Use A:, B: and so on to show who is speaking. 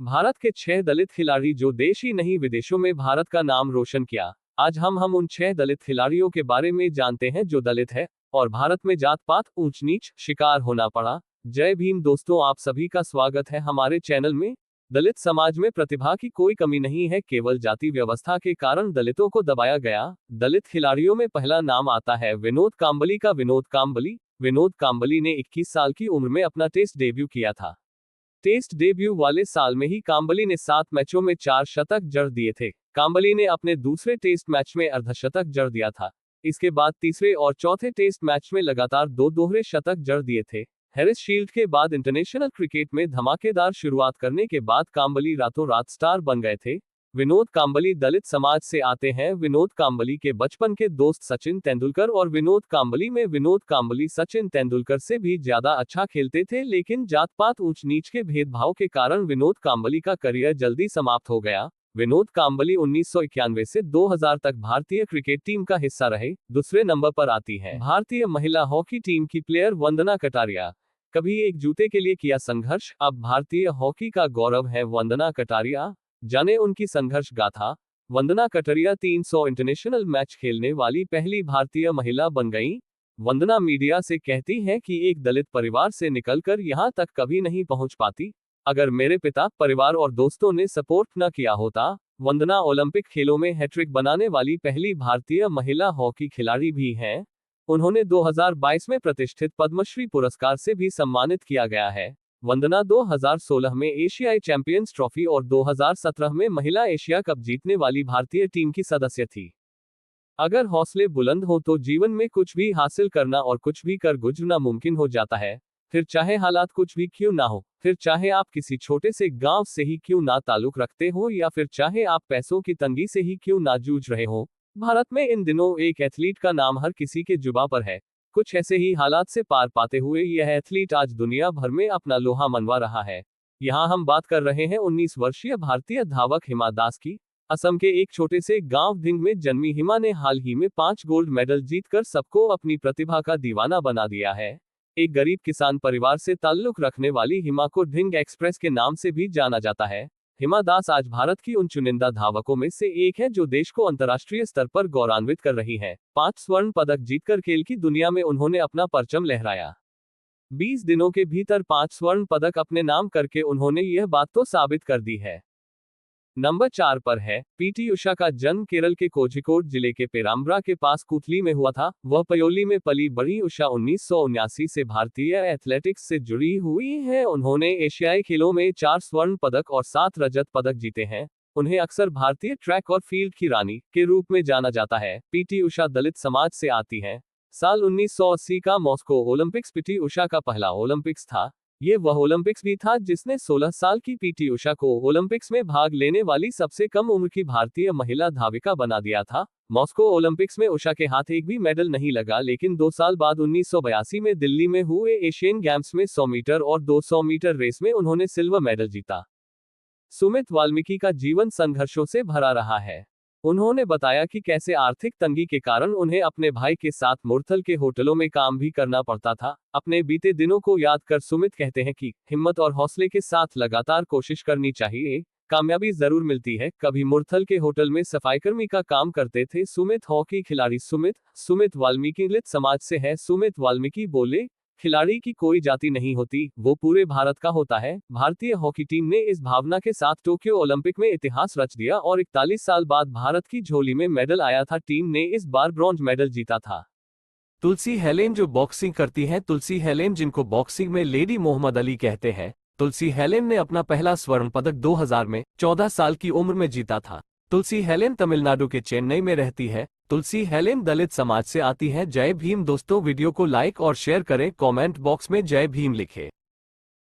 A: भारत के 6 दलित खिलाड़ी जो देश ही नहीं विदेशों में भारत का नाम रोशन किया। आज हम उन 6 दलित खिलाड़ियों के बारे में जानते हैं जो दलित है और भारत में जात पात ऊंच नीच शिकार होना पड़ा। जय भीम दोस्तों, आप सभी का स्वागत है हमारे चैनल में। दलित समाज में प्रतिभा की कोई कमी नहीं है, केवल जाति व्यवस्था के कारण दलितों को दबाया गया। दलित खिलाड़ियों में पहला नाम आता है विनोद कांबली का। विनोद कांबली ने 21 साल की उम्र में अपना टेस्ट डेब्यू किया था। टेस्ट डेब्यू वाले साल में ही कांबली ने 7 मैचों में 4 शतक जड़ दिए थे। कांबली ने अपने दूसरे टेस्ट मैच में अर्धशतक जड़ दिया था। इसके बाद तीसरे और चौथे टेस्ट मैच में लगातार 2 दोहरे शतक जड़ दिए थे। हैरिस शील्ड के बाद इंटरनेशनल क्रिकेट में धमाकेदार शुरुआत करने के बाद कांबली रातों रात स्टार बन गए थे। विनोद कांबली दलित समाज से आते हैं। विनोद कांबली के बचपन के दोस्त सचिन तेंदुलकर और विनोद कांबली सचिन तेंदुलकर से भी ज्यादा अच्छा खेलते थे, लेकिन जात पात ऊंच नीच के भेदभाव के कारण विनोद कांबली का करियर जल्दी समाप्त हो गया। विनोद कांबली 1991 से 2000 तक भारतीय क्रिकेट टीम का हिस्सा रहे। दूसरे नंबर पर आती है भारतीय महिला हॉकी टीम की प्लेयर वंदना कटारिया। कभी एक जूते के लिए किया संघर्ष, अब भारतीय हॉकी का गौरव है वंदना कटारिया। जाने उनकी संघर्ष गाथा। वंदना कटारिया 300 इंटरनेशनल मैच खेलने वाली पहली भारतीय महिला बन गई। वंदना मीडिया से कहती हैं कि एक दलित परिवार से निकलकर यहां तक कभी नहीं पहुंच पाती। अगर मेरे पिता, परिवार और दोस्तों ने सपोर्ट न किया होता। वंदना ओलंपिक खेलों में हैट्रिक बनाने वाली पहली भारतीय महिला हॉकी खिलाड़ी भी हैं। उन्होंने 2022 में प्रतिष्ठित पद्मश्री पुरस्कार से भी सम्मानित किया गया है। वंदना 2016 में एशियाई चैंपियंस ट्रॉफी और 2017 में महिला एशिया कप जीतने वाली भारतीय टीम की सदस्य थी। अगर हौसले बुलंद हो तो जीवन में कुछ भी हासिल करना और कुछ भी कर गुजरना मुमकिन हो जाता है। फिर चाहे हालात कुछ भी क्यों ना हो, फिर चाहे आप किसी छोटे से गांव से ही क्यों ना ताल्लुक रखते हो, या फिर चाहे आप पैसों की तंगी से ही क्यों ना जूझ रहे हो। भारत में इन दिनों एक एथलीट का नाम हर किसी के जुबां पर है। कुछ ऐसे ही हालात से पार पाते हुए यह एथलीट आज दुनिया भर में अपना लोहा मनवा रहा है। यहाँ हम बात कर रहे हैं 19 वर्षीय भारतीय धावक हिमा दास की। असम के एक छोटे से गांव ढिंग में जन्मी हिमा ने हाल ही में 5 गोल्ड मेडल जीतकर सबको अपनी प्रतिभा का दीवाना बना दिया है। एक गरीब किसान परिवार से ताल्लुक रखने वाली हिमा को ढिंग एक्सप्रेस के नाम से भी जाना जाता है। हिमा दास आज भारत की उन चुनिंदा धावकों में से एक है जो देश को अंतर्राष्ट्रीय स्तर पर गौरवान्वित कर रही है। 5 स्वर्ण पदक जीतकर खेल की दुनिया में उन्होंने अपना परचम लहराया। 20 दिनों के भीतर 5 स्वर्ण पदक अपने नाम करके उन्होंने यह बात तो साबित कर दी है। नंबर 4 पर है पीटी उषा का जन्म केरल के कोझिकोड जिले के पेराम्ब्रा के पास कुथली में हुआ था। वह पयोली में पली बड़ी उषा 1979 से भारतीय एथलेटिक्स से जुड़ी हुई है। उन्होंने एशियाई खेलों में 4 स्वर्ण पदक और 7 रजत पदक जीते हैं। उन्हें अक्सर भारतीय ट्रैक और फील्ड की रानी के रूप में जाना जाता है। पीटी उषा दलित समाज से आती है। साल 1980 का मॉस्को ओलंपिक्स पीटी उषा का पहला ओलंपिक्स था। ये वह ओलंपिक्स भी था जिसने 16 साल की पीटी उषा को ओलंपिक्स में भाग लेने वाली सबसे कम उम्र की भारतीय महिला धाविका बना दिया था। मॉस्को ओलंपिक्स में उषा के हाथ एक भी मेडल नहीं लगा, लेकिन 2 साल बाद 1982 में दिल्ली में हुए एशियन गेम्स में 100 मीटर और 200 मीटर रेस में उन्होंने सिल्वर मेडल जीता। सुमित वाल्मीकि का जीवन संघर्षों से भरा रहा है। उन्होंने बताया कि कैसे आर्थिक तंगी के कारण उन्हें अपने भाई के साथ मुरथल के होटलों में काम भी करना पड़ता था। अपने बीते दिनों को याद कर सुमित कहते हैं कि हिम्मत और हौसले के साथ लगातार कोशिश करनी चाहिए, कामयाबी जरूर मिलती है। कभी मुरथल के होटल में सफाईकर्मी का काम करते थे सुमित। हॉकी खिलाड़ी सुमित वाल्मीकि दलित समाज से है। सुमित वाल्मीकि बोले, खिलाड़ी की कोई जाति नहीं होती, वो पूरे भारत का होता है। भारतीय हॉकी टीम ने इस भावना के साथ टोक्यो ओलंपिक में इतिहास रच दिया और 41 साल बाद भारत की झोली में मेडल आया था। टीम ने इस बार ब्रॉन्ज मेडल जीता था। तुलसी हेलेम जो बॉक्सिंग करती हैं, तुलसी हेलेम जिनको बॉक्सिंग में लेडी मोहम्मद अली कहते हैं। तुलसी हेलेम ने अपना पहला स्वर्ण पदक 2000 में 14 साल की उम्र में जीता था। तुलसी हेलेम तमिलनाडु के चेन्नई में रहती है। तुलसी हेलेम दलित समाज से आती है। जय भीम दोस्तों, वीडियो को लाइक और शेयर करें, कमेंट बॉक्स में जय भीम लिखें।